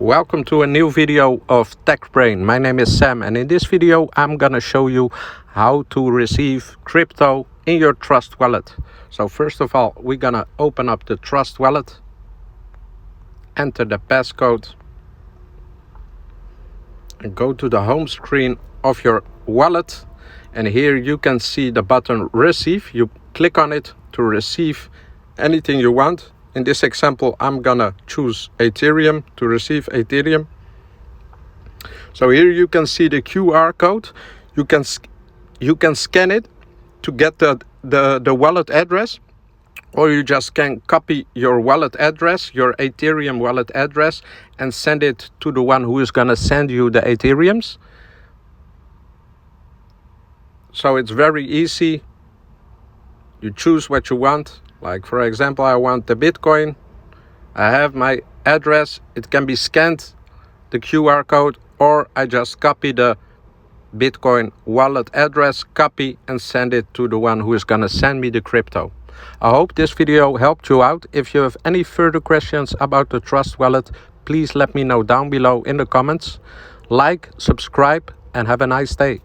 Welcome to a new video of TechBrain. My name is Sam, and in this video I'm gonna show you how to receive crypto in your Trust Wallet. So first of all, we're gonna open up the Trust Wallet, enter the passcode, and go to the home screen of your wallet. And here you can see the button Receive. You click on it to receive anything you want. In this example, I'm gonna choose Ethereum to receive Ethereum. So here you can see the QR code. You can scan it to get the wallet address, or you just can copy your wallet address, your Ethereum wallet address, and send it to the one who is gonna send you the Ethereums. So it's very easy. You choose what you want. Like for example, I want the Bitcoin. I have my address. It can be scanned, the QR code, or I just copy the Bitcoin wallet address, copy and send it to the one who is gonna send me the crypto. I hope this video helped you out. If you have any further questions about the Trust Wallet, please let me know down below in the comments. Like, subscribe, and have a nice day.